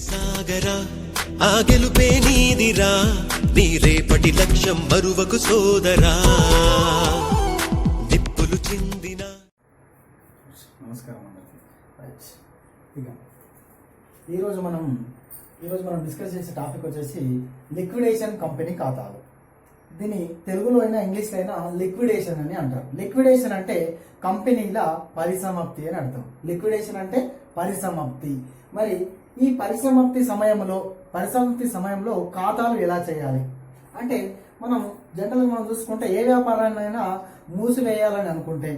సాగరా ఆ గెలుపే నీదిరా నీ రేపటి లక్ష్యం మరువకు సోదరా నిప్పులు చిందిన. నమస్కారం అందరికీ. ఇక ఈరోజు మనం డిస్కస్ చేసే టాపిక్ వచ్చేసి లిక్విడేషన్ కంపెనీ ఖాతాలు. దీన్ని తెలుగులో అయినా ఇంగ్లీష్లో అయినా లిక్విడేషన్ అని అంటారు. లిక్విడేషన్ అంటే కంపెనీల పరిసమాప్తి అని అర్థం. లిక్విడేషన్ అంటే పరిసమాప్తి. మరి ఈ పరిసమాప్తి సమయంలో ఖాతాలు ఎలా చేయాలి అంటే జనరల్గా మనం చూసుకుంటే ఏ వ్యాపారాన్నైనా మూసివేయాలని అనుకుంటే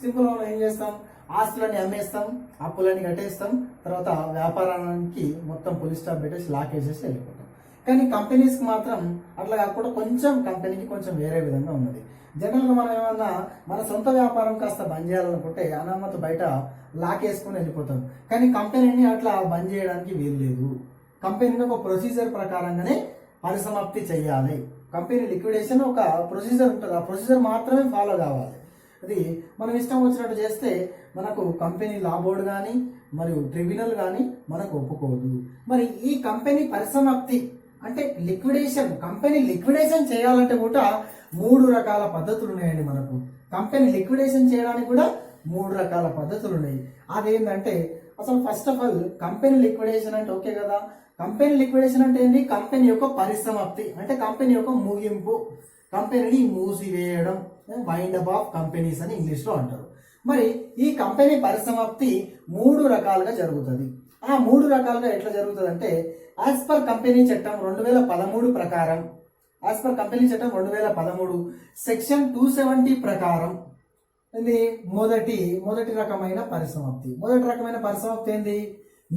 సింపుల్గా మనం ఏం చేస్తాం, ఆస్తులని అమ్మేస్తాం, అప్పులని కట్టేస్తాం, తర్వాత వ్యాపారానికి మొత్తం పులి స్టాప్ పెట్టేసి లాక్ వేసేసి వెళ్ళిపోతాం. కానీ కంపెనీస్కి మాత్రం అట్లా కాకుండా కంపెనీకి కొంచెం వేరే విధంగా ఉన్నది. జనరల్గా మనం ఏమన్నా మన సొంత వ్యాపారం కాస్త బంద్ చేయాలనుకుంటే అనామత బయట లాక్ వేసుకుని వెళ్ళిపోతాం. కానీ కంపెనీని అట్లా బంద్ చేయడానికి వీలు లేదు. కంపెనీని ఒక ప్రొసీజర్ ప్రకారంగానే పరిసమాప్తి చేయాలి. కంపెనీ లిక్విడేషన్ ఒక ప్రొసీజర్ ఉంటుంది, ఆ ప్రొసీజర్ మాత్రమే ఫాలో కావాలి. అది మనం ఇష్టం వచ్చినట్టు చేస్తే మనకు కంపెనీ లా బోర్డు కానీ మరియు ట్రిబ్యునల్ కానీ మనకు ఒప్పుకోదు. మరి ఈ కంపెనీ పరిసమాప్తి అంటే కంపెనీ లిక్విడేషన్ చేయాలంటే కూడా 3 రకాల పద్ధతులు ఉన్నాయండి. మనకు కంపెనీ లిక్విడేషన్ చేయడానికి కూడా 3 రకాల పద్ధతులు ఉన్నాయి. అదేంటంటే అసలు first of all company liquidation అంటే ఓకే కదా. కంపెనీ లిక్విడేషన్ అంటే ఏంటి? కంపెనీ యొక్క పరిసమాప్తి అంటే కంపెనీ యొక్క ముగింపు, కంపెనీని మూసివేయడం, వైండ్ అప్ ఆఫ్ కంపెనీస్ అని ఇంగ్లీష్లో అంటారు. మరి ఈ కంపెనీ పరిసమాప్తి 3 రకాలుగా జరుగుతుంది. ఆ 3 రకాలుగా ఎట్లా జరుగుతుంది అంటే యాజ్ పర్ కంపెనీ చట్టం 2013 ప్రకారం, సెక్షన్ 270 ప్రకారం ఇది మొదటి రకమైన పరిసమాప్తి. ఏంది?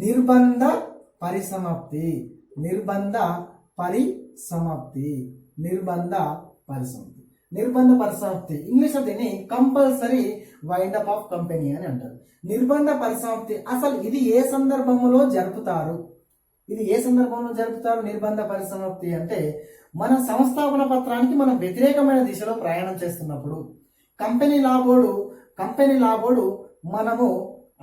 నిర్బంధ పరిసమాప్తి. ఇంగ్లీష్ లో దీన్ని compulsory wind up of company అని అంటారు. నిర్బంధ పరిసమాప్తి అసలు ఇది ఏ సందర్భంలో జరుపుతారు? నిర్బంధ పరిసమాప్తి అంటే మన సంస్థాపన పత్రానికి మనం వ్యతిరేకమైన దిశలో ప్రయాణం చేస్తున్నప్పుడు, కంపెనీ లా బోర్డు మనము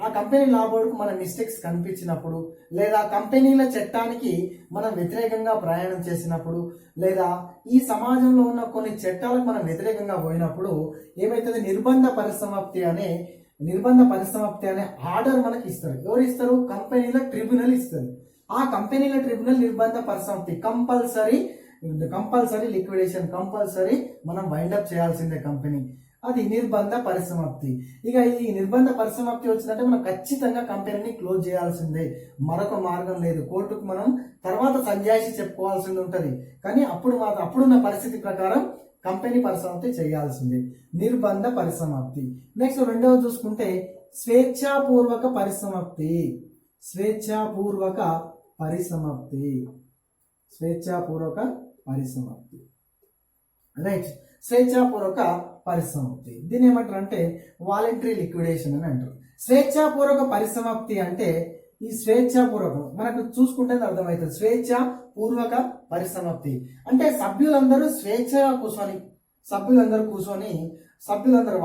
ఆ కంపెనీ లా బోర్డుకు మన మిస్టేక్స్ కనిపించినప్పుడు, లేదా కంపెనీల చట్టానికి మనం వ్యతిరేకంగా ప్రయాణం చేసినప్పుడు, లేదా ఈ సమాజంలో ఉన్న కొన్ని చట్టాలకు మనం వ్యతిరేకంగా పోయినప్పుడు ఏమైతుంది? నిర్బంధ పరిసమాప్తి అనే ఆర్డర్ మనకి ఇస్తారు. ఎవరు ఇస్తారు? కంపెనీల ట్రిబ్యునల్ ఇస్తారు. ఆ కంపెనీల ట్రిబ్యునల్ నిర్బంధ పరిసమాప్తి కంపల్సరీ లిక్విడేషన్, కంపల్సరీ మనం వైండప్ చేయాల్సిందే కంపెనీ. అది నిర్బంధ పరిసమాప్తి. ఇక ఈ నిర్బంధ పరిసమాప్తి వచ్చిందంటే మనం ఖచ్చితంగా కంపెనీని క్లోజ్ చేయాల్సిందే, మరొక మార్గం లేదు. కోర్టుకు మనం తర్వాత సంజాయిషి చెప్పుకోవాల్సి ఉంటుంది. కానీ అప్పుడున్న పరిస్థితి ప్రకారం కంపెనీ పరిసమాప్తి చేయాల్సిందే, నిర్బంధ పరిసమాప్తి. నెక్స్ట్ రెండవది చూసుకుంటే స్వేచ్ఛాపూర్వక పరిసమాప్తి. రైట్, స్వేచ్ఛాపూర్వక పరిసమాప్తి. దీన్ని ఏమంటారు అంటే వాలంటరీ లిక్విడేషన్ అని అంటారు. స్వేచ్ఛాపూర్వక పరిసమాప్తి అంటే ఈ స్వేచ్ఛాపూర్వకం మనకు చూసుకుంటే అర్థమవుతుంది. స్వేచ్ఛాపూర్వక పరిసమాప్తి అంటే సభ్యులందరూ కూర్చొని సభ్యులందరూ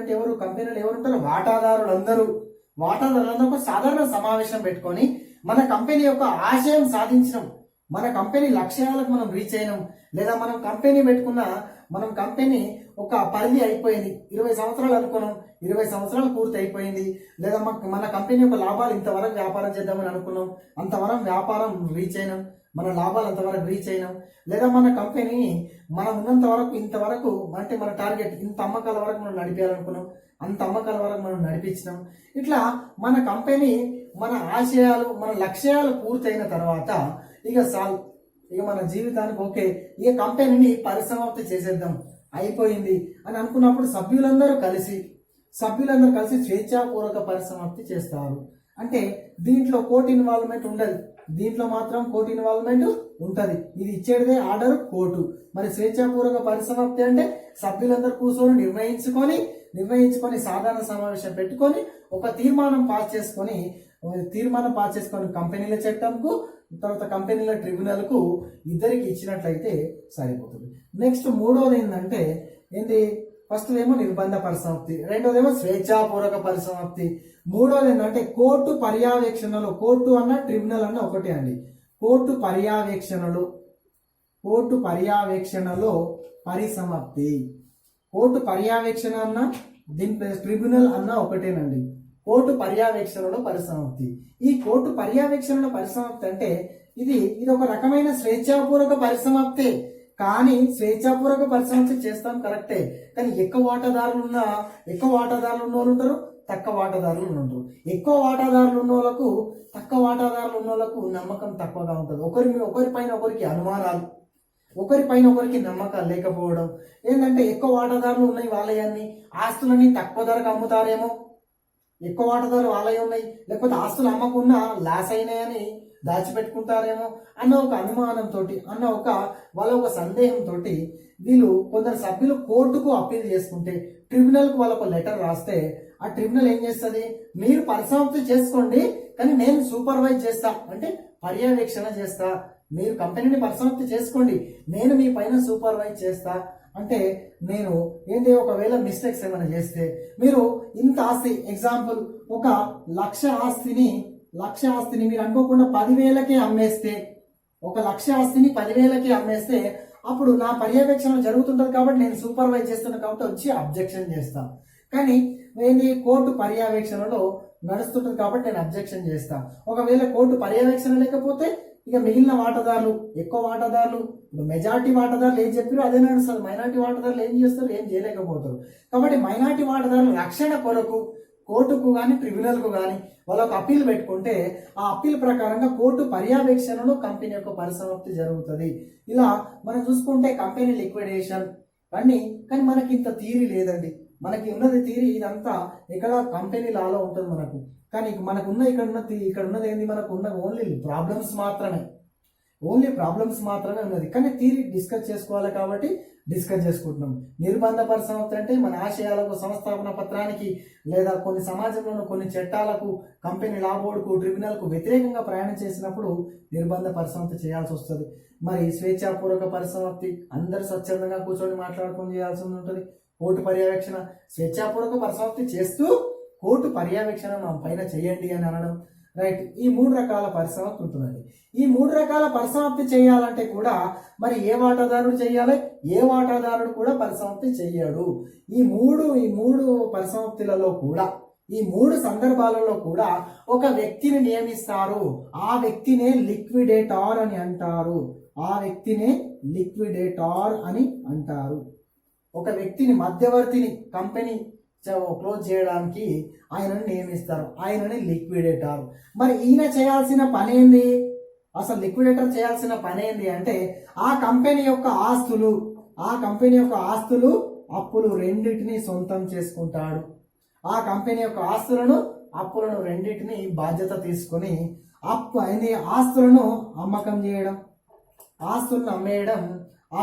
అంటే ఎవరు? కంపెనీలు ఎవరు ఉంటారు? వాటాదారులందరూ ఒక సాధారణ సమావేశం పెట్టుకొని మన కంపెనీ యొక్క ఆశయం సాధించడం, మన కంపెనీ లక్ష్యాలకు మనం రీచ్ అయినాం, లేదా మనం కంపెనీ ఒక పరిధి అయిపోయింది, 20 సంవత్సరాలు అనుకున్నాం, 20 సంవత్సరాలు పూర్తి అయిపోయింది, లేదా మన కంపెనీ యొక్క లాభాలు ఇంతవరకు వ్యాపారం చేద్దామని అనుకున్నాం, అంతవరకు వ్యాపారం రీచ్ అయినాం, మన లాభాలు అంతవరకు రీచ్ అయినాం, లేదా మన కంపెనీని మనం ఉన్నంత వరకు ఇంతవరకు అంటే మన టార్గెట్ ఇంత అమ్మకాల వరకు మనం నడిపేయాలనుకున్నాం, అంత అమ్మకాల వరకు మనం నడిపించినాం. ఇట్లా మన కంపెనీ మన ఆశయాలు మన లక్ష్యాలు పూర్తయిన తర్వాత ఇక మన జీవితానికి ఓకే, ఈ కంపెనీని పరిసమాప్తి చేసేద్దాం అయిపోయింది అని అనుకున్నప్పుడు సభ్యులందరూ కలిసి స్వేచ్ఛాపూర్వక పరిసమాప్తి చేస్తారు. అంటే దీంట్లో కోర్టు ఇన్వాల్వ్మెంట్ ఉండదు, దీంట్లో మాత్రం కోర్టు ఇన్వాల్వ్మెంట్ ఉంటది. ఇది ఇచ్చేదే ఆర్డర్ కోర్టు. మరి స్వేచ్ఛాపూర్వక పరిసమాప్తి అంటే సభ్యులందరూ కూర్చొని నిర్ణయించుకొని సాధారణ సమావేశం పెట్టుకొని ఒక తీర్మానం పాస్ చేసుకొని కంపెనీల చట్టంకు తర్వాత కంపెనీల ట్రిబ్యునల్కు ఇద్దరికి ఇచ్చినట్లయితే సరిపోతుంది. నెక్స్ట్ మూడవది ఏంటంటే ఫస్ట్ ఏమో నిర్బంధ పరిసమాప్తి, రెండోదేమో స్వేచ్ఛాపూర్వక పరిసమాప్తి, మూడోది ఏంటంటే కోర్టు పర్యవేక్షణలో, కోర్టు అన్న ట్రిబ్యునల్ అన్న ఒకటే అండి, కోర్టు పర్యవేక్షణలో పరిసమాప్తి. కోర్టు పర్యవేక్షణ అన్న దీని ట్రిబ్యునల్ అన్న ఒకటేనండి, కోర్టు పర్యవేక్షణలో పరిసమాప్తి. ఈ కోర్టు పర్యవేక్షణలో పరిసమాప్తి అంటే ఇది ఒక రకమైన స్వేచ్ఛాపూర్వక పరిసమాప్తే. కానీ స్వేచ్ఛాపూర్వక పరిసమాప్తి చేస్తాం కరెక్టే, కానీ ఎక్కువ వాటాదారులు ఉన్న వాళ్ళు ఉంటారు, తక్కువ వాటాదారులు ఉంటారు. ఎక్కువ వాటాదారులు ఉన్న వాళ్ళకు తక్కువ వాటాదారులు ఉన్న వాళ్ళకు నమ్మకం తక్కువగా ఉంటుంది. ఒకరిపైన ఒకరికి అనుమానాలు, ఒకరిపైన ఒకరికి నమ్మకాలు లేకపోవడం. ఏంటంటే ఎక్కువ వాటాదారులు ఉన్నాయి వాళ్ళయన్ని ఆస్తులని తక్కువ ధరకు అమ్ముతారేమో, ఎక్కువ వాటాదారులు వాళ్ళవి ఉన్నాయి, లేకపోతే ఆస్తులు అమ్మకున్నా లాస్ అయినాయని దాచిపెట్టుకుంటారేమో అన్న ఒక అనుమానంతో, వాళ్ళ ఒక సందేహంతో వీళ్ళు కొందరు సభ్యులు కోర్టుకు అప్పీల్ చేసుకుంటే, ట్రిబ్యునల్కు వాళ్ళకు లెటర్ రాస్తే, ఆ ట్రిబ్యునల్ ఏం చేస్తుంది, మీరు పరిసమాప్తి చేసుకోండి కానీ నేను సూపర్వైజ్ చేస్తా, అంటే పర్యవేక్షణ చేస్తా, మీరు కంపెనీని పరిసమాప్తి చేసుకోండి, నేను మీ పైన సూపర్వైజ్ చేస్తా. అంటే నేను ఏంటి, ఒకవేళ మిస్టేక్స్ ఏమైనా చేస్తే మీరు ఇంత ఆస్తి, ఎగ్జాంపుల్ 1,00,000 ఆస్తిని మీరు అనుకోకుండా 10,000కే అమ్మేస్తే, 1,00,000 ఆస్తిని 10,000కే అమ్మేస్తే అప్పుడు నా పర్యవేక్షణ జరుగుతుంటది కాబట్టి నేను సూపర్వైజ్ చేస్తున్నా కాబట్టి వచ్చి అబ్జెక్షన్ చేస్తా. కానీ ఏంటి, కోర్టు పర్యవేక్షణలో నడుస్తుంటది కాబట్టి నేను అబ్జెక్షన్ చేస్తా. ఒకవేళ కోర్టు పర్యవేక్షణ లేకపోతే ఇక మిగిలిన వాటాదారులు, ఎక్కువ వాటాదారులు, మెజారిటీ వాటాదారులు ఏం చెప్పారో అదే నడుస్తారు, మైనార్టీ వాటాదారులు ఏం చేస్తారు, ఏం చేయలేకపోతారు. కాబట్టి మైనార్టీ వాటాదారుల రక్షణ కొరకు కోర్టుకు కానీ ట్రిబ్యునల్కు కానీ వాళ్ళకు అప్పీల్ పెట్టుకుంటే ఆ అప్పీల్ ప్రకారంగా కోర్టు పర్యవేక్షణలో కంపెనీ యొక్క పరిసమాప్తి జరుగుతుంది. ఇలా మనం చూసుకుంటే కంపెనీ లిక్విడేషన్ అన్ని, కానీ మనకి ఇంత థియరీ లేదండి. మనకి ఉన్నది థియరీ ఇదంతా ఇక్కడ కంపెనీ లాలో ఉంటుంది మనకు, కానీ మనకు ఉన్న ఇక్కడ ఉన్నది ఏంది, మనకు ఉన్న ఓన్లీ ప్రాబ్లమ్స్ మాత్రమే ఉన్నది. కానీ థియరీ డిస్కస్ చేసుకోవాలి కాబట్టి డిస్కస్ చేసుకుంటున్నాం. నిర్బంధ పరిసమాప్తి అంటే మన ఆశయాలకు, సంస్థాపన పత్రానికి లేదా కొన్ని సమాజంలో కొన్ని చట్టాలకు, కంపెనీ లా బోర్డుకు, ట్రిబ్యునల్కు వ్యతిరేకంగా ప్రయాణం చేసినప్పుడు నిర్బంధ పరిసమాప్తి చేయాల్సి వస్తుంది. మరి స్వేచ్ఛాపూర్వక పరిసమాప్తి అందరు స్వచ్ఛందంగా కూర్చొని మాట్లాడుకొని చేయాల్సి ఉంటుంది. కోర్టు పర్యవేక్షణ స్వేచ్ఛాపూర్వక పరిసమాప్తి చేస్తూ కోర్టు పర్యవేక్షణ మా పైన చేయండి అని అనడం, రైట్. ఈ 3 రకాల పరిసమాప్తి ఉంటుందండి. ఈ 3 రకాల పరిసమాప్తి చేయాలంటే కూడా మరి ఏ వాటాదారుడు చేయాలి, ఏ వాటాదారుడు కూడా పరిసమాప్తి చెయ్యడు. ఈ మూడు పరిసమాప్తులలో కూడా, ఈ 3 సందర్భాలలో కూడా ఒక వ్యక్తిని నియమిస్తారు. ఆ వ్యక్తినే లిక్విడేటార్ అని అంటారు. ఒక వ్యక్తిని, మధ్యవర్తిని కంపెనీ క్లోజ్ చేయడానికి ఆయనను నియమిస్తారు, ఆయనని లిక్విడేటర్. మరి ఈయన చేయాల్సిన పని ఏంది, అసలు లిక్విడేటర్ చేయాల్సిన పని ఏంది అంటే ఆ కంపెనీ యొక్క ఆస్తులు అప్పులు రెండింటిని సొంతం చేసుకుంటాడు. ఆ కంపెనీ యొక్క అప్పులను రెండింటిని బాధ్యత తీసుకొని ఆస్తులను అమ్మకం చేయడం, ఆస్తులను అమ్మేయడం,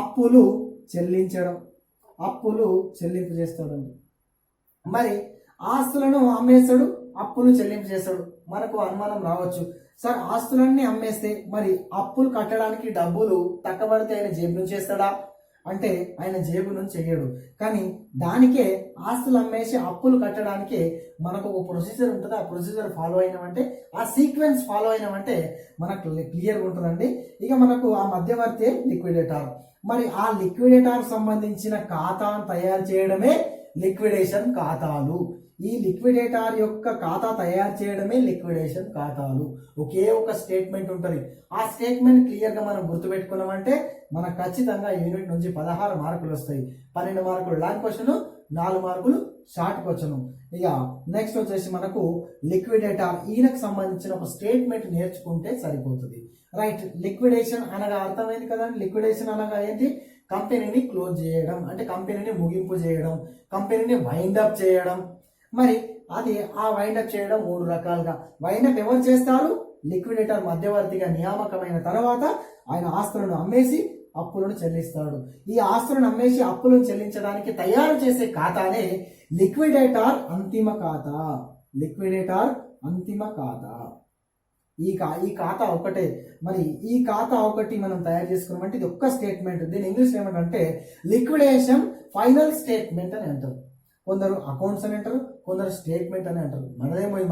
అప్పులు చెల్లింపు చేస్తాడండి. మరి ఆస్తులను అమ్మేస్తాడు, అప్పులు చెల్లింపు చేస్తాడు. మనకు అనుమానం రావచ్చు, సార్ ఆస్తులన్నీ అమ్మేస్తే మరి అప్పులు కట్టడానికి డబ్బులు తక్కబడితే ఆయన జేబు నుంచి వేస్తాడా అంటే ఆయన జేబు నుంచి వేయడు. కానీ దానికే ఆస్తులు అమ్మేసి అప్పులు కట్టడానికే మనకు ఒక ప్రొసీజర్ ఉంటుంది. ఆ ప్రొసీజర్ ఫాలో అయినామంటే, ఆ సీక్వెన్స్ ఫాలో అయినామంటే మనకు క్లియర్గా ఉంటుందండి. ఇక మనకు ఆ మధ్యవర్తి లిక్విడేటర్. మరి ఆ లిక్విడేటర్ సంబంధించిన ఖాతాను తయారు చేయడమే లిక్విడేషన్ ఖాతాలు. ఈ లిక్విడేటర్ యొక్క ఖాతా తయారు చేయడమే లిక్విడేషన్ ఖాతాలు. ఒకే ఒక స్టేట్మెంట్ ఉంటుంది. ఆ స్టేట్మెంట్ క్లియర్గా మనం గుర్తుపెట్టుకున్నామంటే మనకు ఖచ్చితంగా యూనిట్ నుంచి 16 మార్కులు వస్తాయి. 12 మార్కులు లాంగ్ క్వశ్చన్, 4 మార్కులు షార్ట్ క్వశ్చన్. ఇక నెక్స్ట్ వచ్చేసి మనకు లిక్విడేటర్, ఈయనకు సంబంధించిన ఒక స్టేట్మెంట్ నేర్చుకుంటే సరిపోతుంది. రైట్. లిక్విడేషన్ అనగా అర్థమైంది కదండి. లిక్విడేషన్ అనగా ఏంటి, కంపెనీని క్లోజ్ చేయడం, అంటే కంపెనీని ముగింపు చేయడం, కంపెనీని వైండప్ చేయడం. మరి అది ఆ వైండప్ చేయడం 3 రకాలుగా. వైండప్ ఎవరు చేస్తారు, లిక్విడేటర్ మధ్యవర్తిగా నియామకమైన తర్వాత ఆయన ఆస్తులను అమ్మేసి అప్పులను చెల్లిస్తాడు. ఈ ఆస్తులను అమ్మేసి అప్పులను చెల్లించడానికి తయారు చేసే ఖాతానే లిక్విడేటర్ అంతిమ ఖాతా. ఈ ఖాతా ఒకటే. మరి ఈ ఖాతా ఒకటి మనం తయారు చేసుకున్నామంటే ఇది ఒక్క స్టేట్మెంట్. దీని ఇంగ్లీష్ ఏమంటే లిక్విడేషన్ ఫైనల్ స్టేట్మెంట్ అని అంటారు. కొందరు అకౌంట్స్ అని అంటారు, కొందరు స్టేట్మెంట్ అని అంటారు.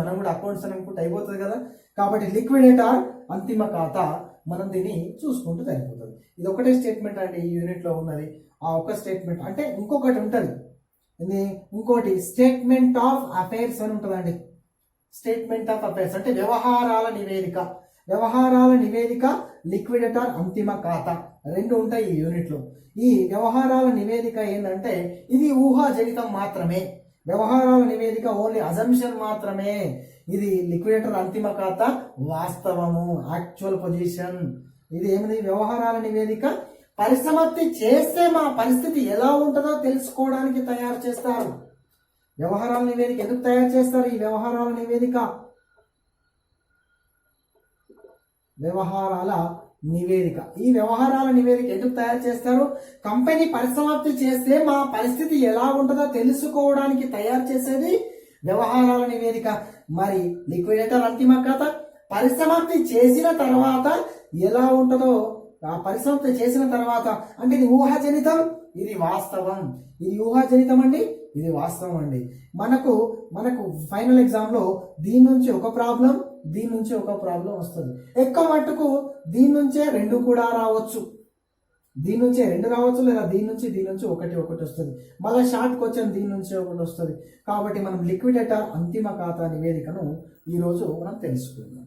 మనం కూడా అకౌంట్స్ అని అనుకుంటే అయిపోతుంది కదా. కాబట్టి లిక్విడేటర్ అంతిమ ఖాతా మనం దీన్ని చూసుకుంటూ సరిపోతుంది. ఇది ఒకటే స్టేట్మెంట్ అండి ఈ యూనిట్లో ఉన్నది. ఆ ఒక్క స్టేట్మెంట్ అంటే ఇంకొకటి ఉంటుంది, ఇంకోటి స్టేట్మెంట్ ఆఫ్ అఫైర్స్ అని ఉంటుందండి. స్టేట్మెంట్ ఆఫ్ అఫైర్స్ అంటే వ్యవహారాల నివేదిక. వ్యవహారాల నివేదిక, లిక్విడేటర్ అంతిమ ఖాతా రెండు ఉంటాయి ఈ యూనిట్లో. ఈ వ్యవహారాల నివేదిక ఏంటంటే ఇది ఊహాజనితం మాత్రమే. వ్యవహారాల నివేదిక ఓన్లీ అజంప్షన్ మాత్రమే. ఇది లిక్విడేటర్ అంతిమ ఖాతా వాస్తవము, యాక్చువల్ పొజిషన్. ఇది ఏమిది? వ్యవహారాల నివేదిక పరిసమాప్తి చేస్తే మా పరిస్థితి ఎలా ఉంటుందో తెలుసుకోవడానికి తయారు చేస్తారు. వ్యవహారాల నివేదిక ఎందుకు తయారు చేస్తారు? ఈ వ్యవహారాల నివేదిక ఈ వ్యవహారాల నివేదిక ఎందుకు తయారు చేస్తారు? కంపెనీ పరిసమాప్తి చేస్తే మా పరిస్థితి ఎలా ఉంటుందో తెలుసుకోవడానికి తయారు చేసేది వ్యవహారాల నివేదిక. మరి లిక్విడేటర్ అంతిమ ఖాతా పరిసమాప్తి చేసిన తర్వాత ఎలా ఉంటుందో, ఆ పరిసమాప్తి చేసిన తర్వాత అంటే ఇది ఊహాజనితం, ఇది వాస్తవం. ఇది ఊహాజనితం అండి, ఇది వాస్తవం అండి. మనకు ఫైనల్ ఎగ్జామ్లో దీని నుంచి ఒక ప్రాబ్లం, దీని నుంచి ఒక ప్రాబ్లం వస్తుంది. ఎక్కువ మట్టుకు దీని నుంచే రెండు కూడా రావచ్చు. దీని నుంచే రెండు రావచ్చు, లేదా దీని నుంచి ఒకటి వస్తుంది. మళ్ళీ షార్ట్ క్వశ్చన్ దీని నుంచి ఒకటి వస్తుంది. కాబట్టి మనం లిక్విడేటర్ అంతిమ ఖాతా నివేదికను ఈరోజు మనం తెలుసుకుందాం.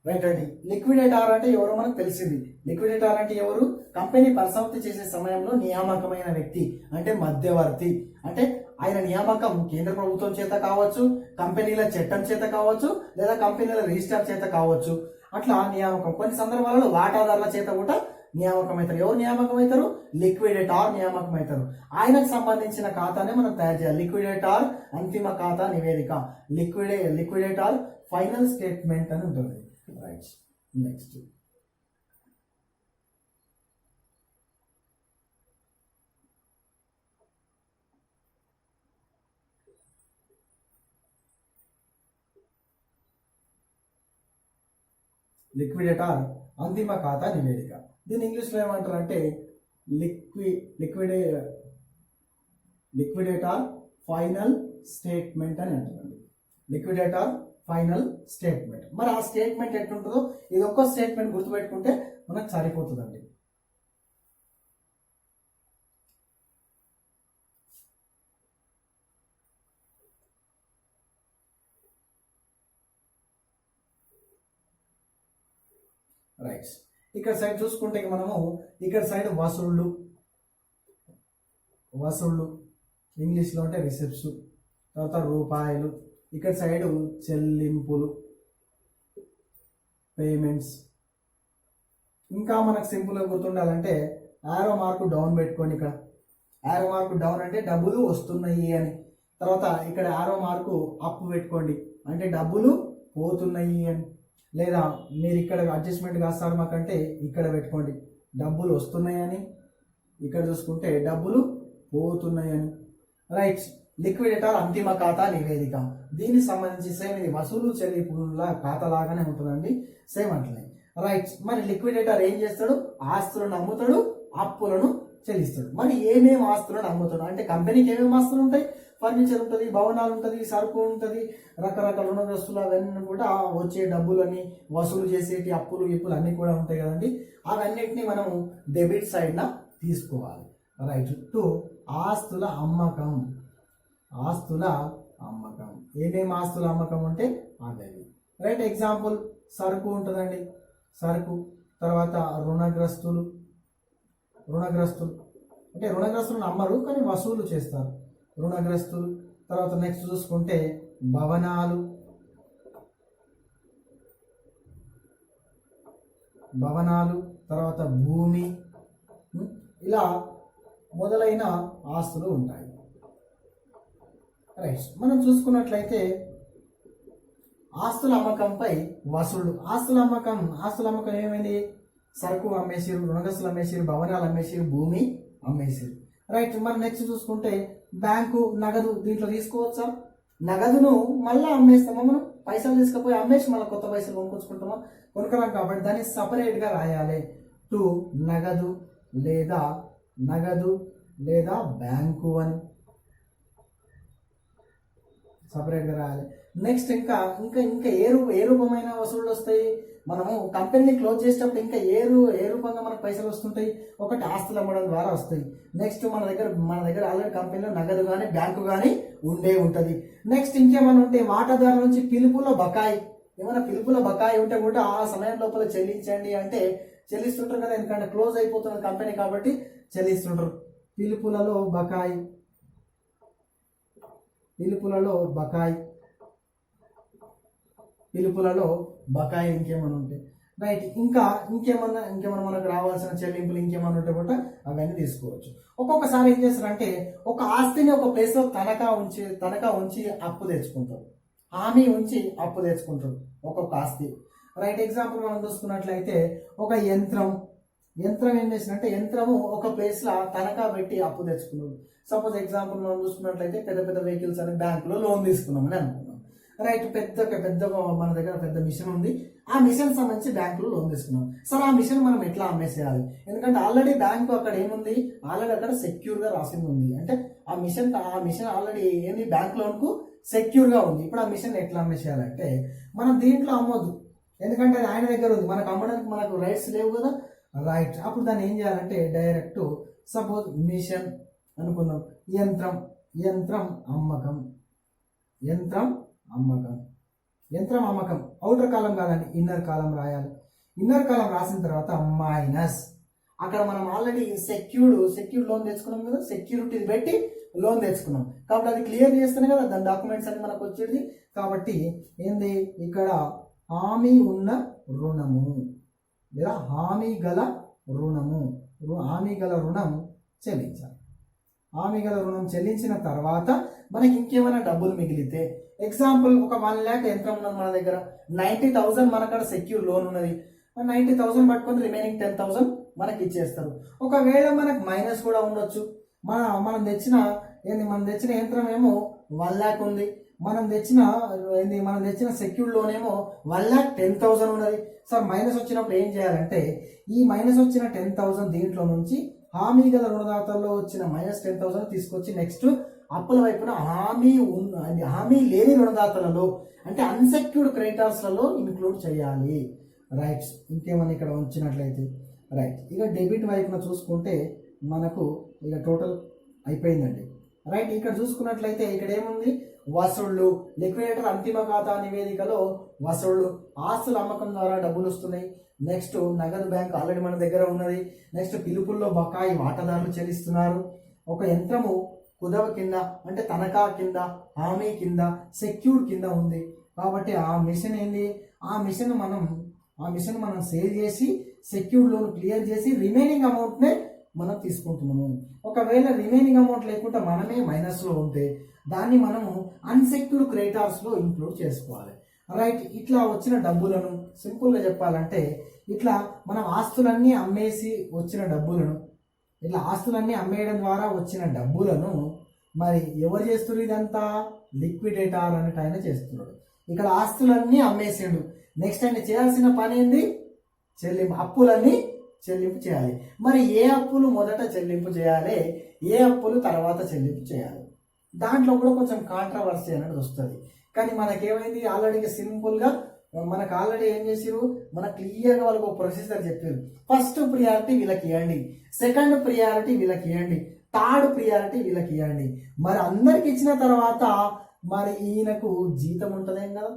రైట్ అండి. లిక్విడేటర్ అంటే ఎవరో మనకు తెలిసింది. లిక్విడేటర్ అంటే ఎవరు? కంపెనీ పరిసమాప్తి చేసే సమయంలో నియామకమైన వ్యక్తి, అంటే మధ్యవర్తి. అంటే ఆయన నియామకం కేంద్ర ప్రభుత్వం చేత కావచ్చు, కంపెనీల చట్టం చేత కావచ్చు, లేదా కంపెనీల రిజిస్టర్ చేత కావచ్చు. అట్లా నియామకం. కొన్ని సందర్భాలలో వాటాదారుల చేత కూడా నియామకం అవుతారు. ఎవరు నియామకం అవుతారు? లిక్విడేటర్ నియామకం అవుతారు. ఆయనకు సంబంధించిన ఖాతానే మనం తయారు చేయాలి. లిక్విడేటర్ అంతిమ ఖాతా నివేదిక, లిక్విడేటర్ ఫైనల్ స్టేట్మెంట్ అని ఉంటుంది. రైట్. నెక్స్ట్ లిక్విడేటర్ అంతిమ ఖాతా నివేదిక. దీని ఇంగ్లీష్లో ఏమంటారు అంటే లిక్విడేటర్ ఫైనల్ స్టేట్మెంట్ అని అంటారండి. Liquidator final statement. మరి ఆ స్టేట్మెంట్ ఎట్లుంటుందో ఇది ఒక్క స్టేట్మెంట్ గుర్తుపెట్టుకుంటే మనకు సరిపోతుందండి. రైట్. ఇక్కడ సైడ్ చూసుకుంటే మనము ఇక్కడ సైడ్ వసూళ్ళు ఇంగ్లీష్లో అంటే రిసిప్ట్స్, తర్వాత రూపాయలు. ఇక్కడ సైడ్ చెల్లింపులు, పేమెంట్స్. ఇంకా మనకు సింపుల్గా గుర్తుండాలంటే యారో మార్కు డౌన్ పెట్టుకోండి. ఇక్కడ యారో మార్కు డౌన్ అంటే డబ్బులు వస్తున్నాయి అని. తర్వాత ఇక్కడ యారో మార్కు అప్ పెట్టుకోండి అంటే డబ్బులు పోతున్నాయి అని. లేదా మీరు ఇక్కడ అడ్జస్ట్మెంట్ కాస్తారు మాకంటే ఇక్కడ పెట్టుకోండి డబ్బులు వస్తున్నాయని, ఇక్కడ చూసుకుంటే డబ్బులు పోతున్నాయని. రైట్. లిక్విడేటర్ అంతిమ ఖాతా నివేదిక. దీనికి సంబంధించి సేమ్ ఇది వసూలు చెల్లింపుల ఖాతా లాగానే ఉంటుందండి, సేమ్ అట్లనే. రైట్. మరి లిక్విడేటర్ ఏం చేస్తాడు? ఆస్తులను అమ్ముతాడు, అప్పులను చెల్లిస్తాడు. మరి ఏమేమి ఆస్తులను అమ్ముతాడు అంటే కంపెనీకి ఏమేమి ఆస్తులు ఉంటాయి? ఫర్నిచర్ ఉంటుంది, భవనాలు ఉంటుంది, సరుకు ఉంటుంది, రకరకాల రుణగ్రస్తులు అవన్నీ కూడా వచ్చే డబ్బులని వసూలు చేసేటి అప్పులు ఇప్పులు అన్నీ కూడా ఉంటాయి కదండి. అవన్నిటిని మనము డెబిట్ సైడ్న తీసుకోవాలి. రైట్. టు ఆస్తుల అమ్మకం. ఏమేమి ఆస్తుల అమ్మకం అంటే అవి. రైట్. ఎగ్జాంపుల్ సరుకు ఉంటుందండి, సరుకు. తర్వాత రుణగ్రస్తులు అంటే రుణగ్రస్తులను అమ్మరు కానీ వసూలు చేస్తారు, రుణగ్రస్తులు. తర్వాత నెక్స్ట్ చూసుకుంటే భవనాలు, తర్వాత భూమి, ఇలా మొదలైన ఆస్తులు ఉంటాయి. రైట్, మనం చూసుకున్నట్లయితే ఆస్తుల అమ్మకంపై వసూళ్లు. ఆస్తుల అమ్మకం ఏమైంది? సరుకు అమ్మేసిరు, రుణగ్రస్తులు అమ్మేసిరు, భవనాలు అమ్మేసిరు, భూమి అమ్మేసిరు. రైట్, మరి నెక్స్ట్ చూసుకుంటే బ్యాంకు, నగదు. దీంట్లో తీసుకోవచ్చా? నగదును మళ్ళీ అమ్మేస్తామా? మనం పైసలు తీసుకుపోయి అమ్మేసి మళ్ళీ కొత్త పైసలు కొనుక్కొచ్చుకుంటామా? కొనుక్కరాం. కాబట్టి దాన్ని సపరేట్గా రాయాలి. టు నగదు లేదా బ్యాంకు అని సపరేట్గా రాయాలి. నెక్స్ట్ ఇంకా ఏ రూపమైన వసూళ్లు వస్తాయి? మనము కంపెనీని క్లోజ్ చేసేటప్పుడు ఇంకా ఏ రూపంగా మనకు పైసలు వస్తుంటాయి? ఒకటి ఆస్తులు అమ్మడం ద్వారా వస్తాయి. నెక్స్ట్ మన దగ్గర ఆల్రెడీ కంపెనీలో నగదు కానీ బ్యాంకు కానీ ఉంటుంది. నెక్స్ట్ ఇంకేమైనా ఉంటే వాటాదారుల నుంచి పిలుపుల బకాయి. ఏమైనా పిలుపుల బకాయి ఉంటే కూడా ఆ సమయం లోపల చెల్లించండి అంటే చెల్లిస్తుంటారు కదా, ఎందుకంటే క్లోజ్ అయిపోతున్న కంపెనీ కాబట్టి చెల్లిస్తుంటారు. పిలుపులలో బకాయి ఇంకేమైనా ఉంటాయి. రైట్, ఇంకేమన్నా మనకు రావాల్సిన చెల్లింపులు ఇంకేమైనా ఉంటే కూడా అవన్నీ తీసుకోవచ్చు. ఒక్కొక్కసారి ఏం చేస్తారంటే ఒక ఆస్తిని ఒక ప్లేస్ లో తనఖా ఉంచి అప్పు తెచ్చుకుంటారు, హామీ ఉంచి అప్పు తెచ్చుకుంటారు ఒక్కొక్క ఆస్తి. రైట్, ఎగ్జాంపుల్ మనం చూసుకున్నట్లయితే ఒక యంత్రం ఏం చేసినట్టే యంత్రము ఒక ప్లేస్ లో తనఖా పెట్టి అప్పు తెచ్చుకున్నాడు. సపోజ్ ఎగ్జాంపుల్ మనం చూసుకున్నట్లయితే పెద్ద వెహికల్స్ అని బ్యాంకులో లోన్ తీసుకున్నామని అనుకున్నాం. రైట్, పెద్ద మన దగ్గర పెద్ద మిషన్ ఉంది, ఆ మిషన్ సంబంధించి బ్యాంకులో లోన్ తీసుకున్నాం. సరే, ఆ మిషన్ మనం ఎట్లా అమ్మేసేయాలి? ఎందుకంటే ఆల్రెడీ బ్యాంకు అక్కడ ఏముంది, ఆల్రెడీ అక్కడ సెక్యూర్ గా రాసింది ఉంది. అంటే ఆ మిషన్ ఆల్రెడీ ఏంది, బ్యాంక్ లోన్ కు సెక్యూర్ గా ఉంది. ఇప్పుడు ఆ మిషన్ ఎట్లా అమ్మేసేయాలంటే మనం దీంట్లో అమ్మొద్దు, ఎందుకంటే అది ఆయన దగ్గర ఉంది, మనకు అమ్మడానికి మనకు రైట్స్ లేవు కదా. రైట్, అప్పుడు దాన్ని ఏం చేయాలంటే డైరెక్ట్ సపోజ్ మిషన్ అనుకుందాం, యంత్రం అమ్మకం అవుటర్ కాలం కాదండి, ఇన్నర్ కాలం రాయాలి. ఇన్నర్ కాలం రాసిన తర్వాత మైనస్, అక్కడ మనం ఆల్రెడీ సెక్యూర్డ్ లోన్ తెచ్చుకున్నాం కదా, సెక్యూరిటీ పెట్టి లోన్ తెచ్చుకున్నాం కాబట్టి అది క్లియర్ చేస్తేనే కదా దాని డాక్యుమెంట్స్ అన్ని మనకు వచ్చేది. కాబట్టి ఏంది ఇక్కడ హామీ ఉన్న రుణము లేదా హామీ గల రుణం చెల్లించాలి. హామీ గల రుణం చెల్లించిన తర్వాత మనకి ఇంకేమైనా డబ్బులు మిగిలితే, ఎగ్జాంపుల్ ఒక 1 lakh యంత్రం ఉన్నది మన దగ్గర, 90,000 మనకాడ సెక్యూర్ లోన్ ఉన్నది, 90,000 పట్టుకొని రిమైనింగ్ 10,000 మనకి ఇచ్చేస్తారు. ఒకవేళ మనకు మైనస్ కూడా ఉండొచ్చు. మనం తెచ్చిన యంత్రం ఏమో 1 lakh ఉంది, మనం తెచ్చిన సెక్యూర్ లోన్ ఏమో 1,10,000 ఉన్నది. సార్, మైనస్ వచ్చినప్పుడు ఏం చేయాలంటే ఈ మైనస్ వచ్చిన 10,000 దీంట్లో నుంచి హామీ గల రుణదాతల్లో వచ్చిన -10,000 తీసుకొచ్చి నెక్స్ట్ అప్పుల వైపున హామీ లేని రుణదాతలలో అంటే అన్సెక్యూర్డ్ క్రెడిటార్స్లలో ఇంక్లూడ్ చేయాలి. రైట్, ఇంకేమన్నా ఇక్కడ ఉంచినట్లయితే రైట్, ఇక డెబిట్ వైపున చూసుకుంటే మనకు ఇక టోటల్ అయిపోయిందండి. రైట్, ఇక్కడ చూసుకున్నట్లయితే ఇక్కడ ఏముంది, వసూళ్లు, లిక్విడేటర్ అంతిమ ఖాతా నివేదికలో వసూళ్లు, ఆస్తుల అమ్మకం ద్వారా డబ్బులు వస్తున్నాయి. నెక్స్ట్ నగదు బ్యాంక్ ఆల్రెడీ మన దగ్గర ఉన్నది. నెక్స్ట్ పిలుపుల్లో బకాయి వాటాదారులు చెల్లిస్తున్నారు. ఒక యంత్రము కుదవ కింద అంటే తనఖా కింద, హామీ కింద, సెక్యూర్ కింద ఉంది కాబట్టి ఆ మిషన్ ఏంది, ఆ మిషన్ మనం సేల్ చేసి సెక్యూర్ లోన్ క్లియర్ చేసి రిమైనింగ్ అమౌంట్నే మనం తీసుకుంటున్నాము. ఒకవేళ రిమైనింగ్ అమౌంట్ లేకుండా మనమే మైనస్లో ఉంటే దాన్ని మనము అన్సెక్యూర్డ్ క్రెడిటార్స్లో ఇంక్లూడ్ చేసుకోవాలి. రైట్, ఇట్లా వచ్చిన డబ్బులను సింపుల్గా చెప్పాలంటే ఇట్లా మనం ఆస్తులన్నీ అమ్మేసి వచ్చిన డబ్బులను, ఇట్లా ఆస్తులన్నీ అమ్మేయడం ద్వారా వచ్చిన డబ్బులను మరి ఎవరు చేస్తున్నారు? ఇదంతా లిక్విడేటర్ అన్నట్టు ఆయన చేస్తున్నాడు. ఇక్కడ ఆస్తులన్నీ అమ్మేసాడు. నెక్స్ట్ ఆయన చేయాల్సిన పని ఏంది, అప్పులన్నీ చెల్లింపు చేయాలి. మరి ఏ అప్పులు మొదట చెల్లింపు చేయాలి, ఏ అప్పులు తర్వాత చెల్లింపు చేయాలి, దాంట్లో కూడా కొంచెం కాంట్రవర్సీ అనేది వస్తుంది. కానీ మనకేమైంది, ఆల్రెడీ సింపుల్గా మనకు ఆల్రెడీ ఏం చేసారు, మనకు క్లియర్గా వాళ్ళకి ఒక ప్రొసీజర్ చెప్పారు. ఫస్ట్ ప్రియారిటీ వీళ్ళకి ఇవ్వండి, సెకండ్ ప్రియారిటీ వీళ్ళకి ఇవ్వండి, థర్డ్ ప్రియారిటీ వీళ్ళకి ఇవ్వండి. మరి అందరికి ఇచ్చిన తర్వాత మరి ఈయనకు జీతం ఉంటుందేం కదా,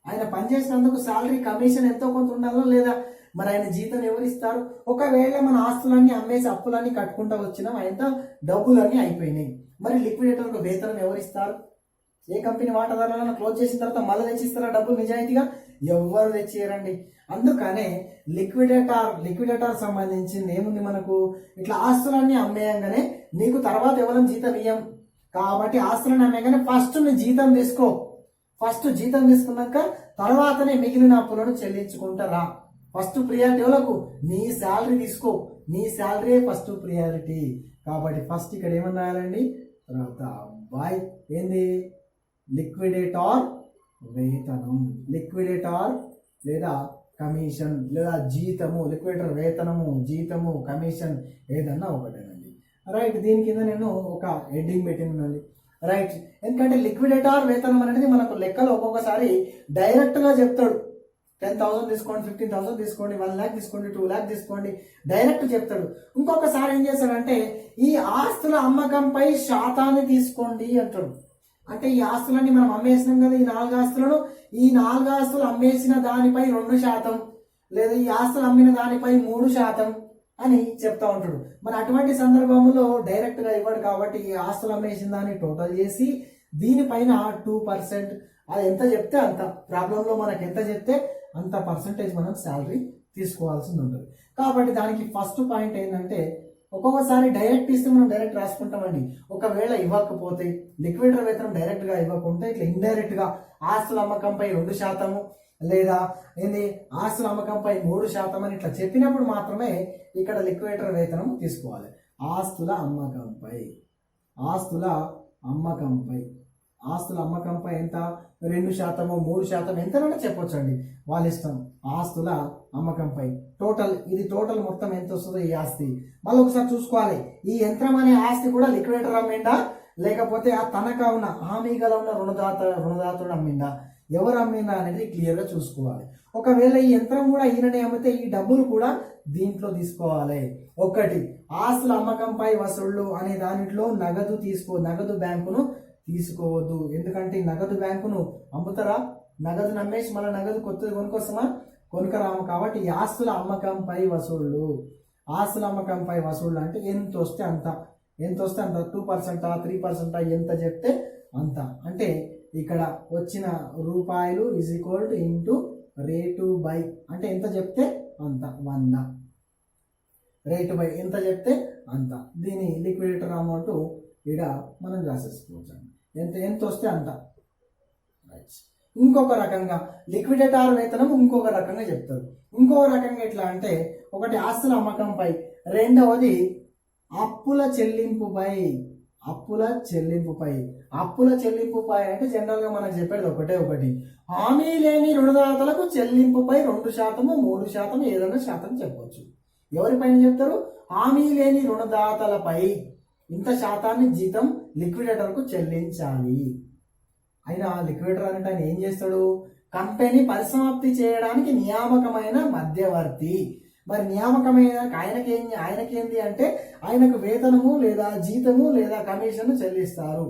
ఆయన పనిచేసినందుకు శాలరీ కమిషన్ ఎంతో కొంత ఉండాలో లేదా, మరి ఆయన జీతం ఎవరిస్తారు? ఒకవేళ మన ఆస్తులన్నీ అమ్మేసి అప్పులన్నీ కట్టుకుంటూ వచ్చినాం, ఆయన డబ్బులన్నీ అయిపోయినాయి, మరి లిక్విడేటర్కు వేతనం ఎవరిస్తారు? ఏ కంపెనీ వాటాదారులను క్లోజ్ చేసిన తర్వాత మళ్ళీ తెచ్చిస్తారా డబ్బులు నిజాయితీగా? ఎవ్వరు తెచ్చియరండి. అందుకనే లిక్విడేటర్ సంబంధించింది ఏముంది మనకు, ఇట్లా ఆస్తులన్నీ అమ్మేయంగానే నీకు తర్వాత ఎవరైనా జీతం ఇయ్యం కాబట్టి ఆస్తులను అమ్మేయంగానే ఫస్ట్ నీ జీతం తీసుకో. ఫస్ట్ జీతం తీసుకున్నాక తర్వాతనే మిగిలిన అప్పులను చెల్లించుకుంటారా. First priority ఎవరకు? నీ శాలరీ తీసుకో. నీ శాలరీ ఫస్ట్ ప్రియారిటీ. కాబట్టి ఫస్ట్ ఇక్కడ ఏమని రాయాలండి, తర్వాత బాయ్ ఏంది లిక్విడేటర్ వేతనం, లిక్విడేటర్ లేదా కమిషన్ లేదా జీతము, లిక్విడేటర్ వేతనము, జీతము, కమిషన్ ఏదన్నా ఒకటేనండి. రైట్, దీని కింద నేను ఒక హెడ్డింగ్ పెట్టినండి. రైట్, ఎందుకంటే లిక్విడేటర్ వేతనం అనేది మనకు లెక్కలు ఒక్కొక్కసారి డైరెక్ట్గా చెప్తాడు. 10,000 తీసుకోండి, 15,000 తీసుకోండి, 1 lakh తీసుకోండి, 2 lakh తీసుకోండి, డైరెక్ట్ చెప్తాడు. ఇంకొకసారి ఏం చేస్తాడంటే ఈ ఆస్తుల అమ్మకంపై శాతాన్ని తీసుకోండి అంటాడు. అంటే ఈ ఆస్తులన్నీ మనం అమ్మేసినాం కదా, ఈ 4 ఆస్తులను, ఈ 4 ఆస్తులు అమ్మేసిన దానిపై 2% లేదా ఈ ఆస్తులు అమ్మిన దానిపై 3% అని చెప్తా ఉంటాడు. మరి అటువంటి సందర్భంలో డైరెక్ట్ గా ఇవ్వడు కాబట్టి ఈ ఆస్తులు అమ్మేసిన దాన్ని టోటల్ చేసి దీనిపైన 2%, అది ఎంత చెప్తే అంత, ప్రాబ్లంలో మనకు ఎంత చెప్తే అంత పర్సంటేజ్ మనం శాలరీ తీసుకోవాల్సి ఉంటుంది. కాబట్టి దానికి ఫస్ట్ పాయింట్ ఏంటంటే ఒక్కొక్కసారి డైరెక్ట్ ఇస్తే మనం డైరెక్ట్ రాసుకుంటామండి. ఒకవేళ ఇవ్వకపోతే లిక్విడేటర్ వేతనం డైరెక్ట్ గా ఇవ్వకుంటే ఇట్లా ఇండైరెక్ట్ గా ఆస్తుల అమ్మకంపై 2% లేదా ఏంది ఆస్తుల అమ్మకంపై 3% అని ఇట్లా చెప్పినప్పుడు మాత్రమే ఇక్కడ లిక్విడేటర్ వేతనం తీసుకోవాలి. ఆస్తుల అమ్మకంపై ఎంత 2%, 3% ఎంతనైనా చెప్పొచ్చండి, వాళ్ళ ఇష్టం. ఆస్తుల అమ్మకంపై టోటల్, ఇది టోటల్ మొత్తం ఎంత వస్తుందో ఈ ఆస్తి మళ్ళీ ఒకసారి చూసుకోవాలి. ఈ యంత్రం అనే ఆస్తి కూడా లిక్విడేటర్ అమ్మిండా లేకపోతే ఆ తనఖా ఉన్న హామీగల ఉన్న రుణదాతుడు అమ్మిండా, ఎవరు అమ్మిందా అనేది క్లియర్ గా చూసుకోవాలి. ఒకవేళ ఈ యంత్రం కూడా ఈయననే అమ్మితే ఈ డబ్బులు కూడా దీంట్లో తీసుకోవాలి. ఒకటి, ఆస్తుల అమ్మకంపై వసూళ్లు అనే దాంట్లో నగదు బ్యాంకును తీసుకోవద్దు. ఎందుకంటే నగదు బ్యాంకును అమ్ముతారా, నగదు నమ్మేసి మళ్ళీ నగదు కొత్తది కొనుక్కరాము. కాబట్టి ఈ ఆస్తుల అమ్మకంపై వసూళ్లు అంటే ఎంత వస్తే అంత 2%, 3% ఎంత చెప్తే అంత. అంటే ఇక్కడ వచ్చిన రూపాయలు is equal to into rate by అంటే ఎంత చెప్తే అంత 100, రేటు బై ఎంత చెప్తే అంత. దీని లిక్విడేటర్ అమౌంట్ ఇక్కడ మనం రాసేసుకోవచ్చు, ఎంత వస్తే అంత. ఇంకొక రకంగా లిక్విడేటర్ వేతనం ఇంకొక రకంగా చెప్తారు. ఇంకొక రకంగా ఎట్లా అంటే ఒకటి ఆస్తుల అమ్మకంపై, రెండవది అప్పుల చెల్లింపుపై అంటే జనరల్ గా మనకు చెప్పేది ఒకటి, హామీ లేని రుణదాతలకు చెల్లింపుపై 2%, 3% ఏదైనా శాతం చెప్పవచ్చు. ఎవరిపైన చెప్తారు? హామీ లేని రుణదాతలపై ఇంత శాతాన్ని జీతం లిక్విడేటర్ కు చెల్లించాలి. అయినా లిక్విడేటర్ అంటే ఆయన ఏం చేస్తాడు? కంపెనీ పరిసమాప్తి చేయడానికి నియామకమైన మధ్యవర్తి. మరి నియామకమైన ఆయనకేంది అంటే ఆయనకు వేతనము లేదా జీతము లేదా కమిషన్ చెల్లిస్తారు.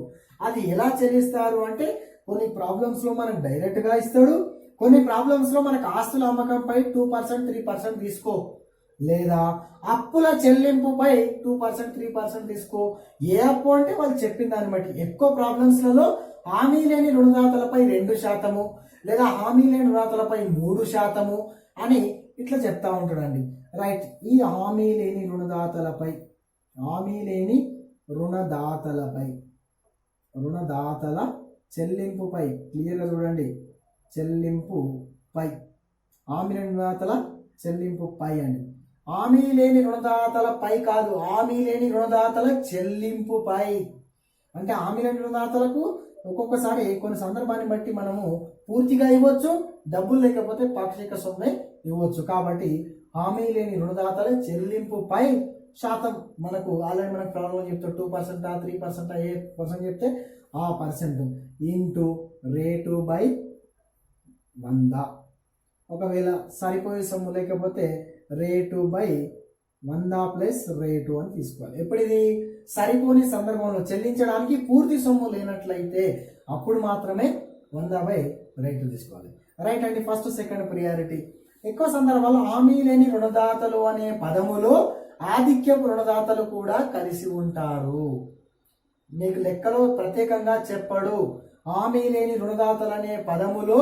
అది ఎలా చెల్లిస్తారు అంటే కొన్ని ప్రాబ్లమ్స్ లో మనకు డైరెక్ట్ గా ఇస్తాడు, కొన్ని ప్రాబ్లమ్స్ లో మనకు ఆస్తుల అమ్మకంపై 2%, 3% తీసుకో, లేదా అప్పుల చెల్లింపుపై 2%, 3% తీసుకో. ఏ అప్పు అంటే వాళ్ళు చెప్పిన దాన్ని బట్టి. ఎక్కువ ప్రాబ్లమ్స్ లలో హామీ లేని రుణదాతలపై 2% లేదా హామీ లేని రుణదాతలపై 3% అని ఇట్లా చెప్తా ఉంటాడండి. రైట్, ఈ హామీ లేని రుణదాతల చెల్లింపుపై క్లియర్గా చూడండి, చెల్లింపుపై హామీ లేని రుణదాతల చెల్లింపుపై అండి. హామీ లేని రుణదాతలపై కాదు, హామీ లేని రుణదాతల చెల్లింపుపై. అంటే హామీ లేని రుణదాతలకు ఒక్కొక్కసారి కొన్ని సందర్భాన్ని బట్టి మనము పూర్తిగా ఇవ్వచ్చు, డబ్బులు లేకపోతే పాక్షిక సొమ్మే ఇవ్వచ్చు. కాబట్టి హామీ లేని రుణదాతల చెల్లింపుపై శాతం మనకు ఆల్రెడీ మనకు ప్రాబ్లం చెప్తే 2%, 3% ఏ పర్సెంట్ చెప్తే ఆ పర్సెంట్ ఇంటూ రేటు బై 100. ఒకవేళ సరిపోయే సొమ్ము లేకపోతే రేటు బై 100 ప్లస్ రేటు అని తీసుకోవాలి. ఎప్పుడు ఇది సరిపోని సందర్భంలో, చెల్లించడానికి పూర్తి సొమ్ము లేనట్లయితే అప్పుడు మాత్రమే 100 బై రేటు తీసుకోవాలి. రైట్ అండి, ఫస్ట్ సెకండ్ ప్రియారిటీ. ఎక్కువ సందర్భాల్లో హామీ లేని రుణదాతలు అనే పదములో ఆధిక్యపు రుణదాతలు కూడా కలిసి ఉంటారు. మీకు లెక్కలో ప్రత్యేకంగా చెప్పడు. హామీ లేని రుణదాతలు అనే పదములో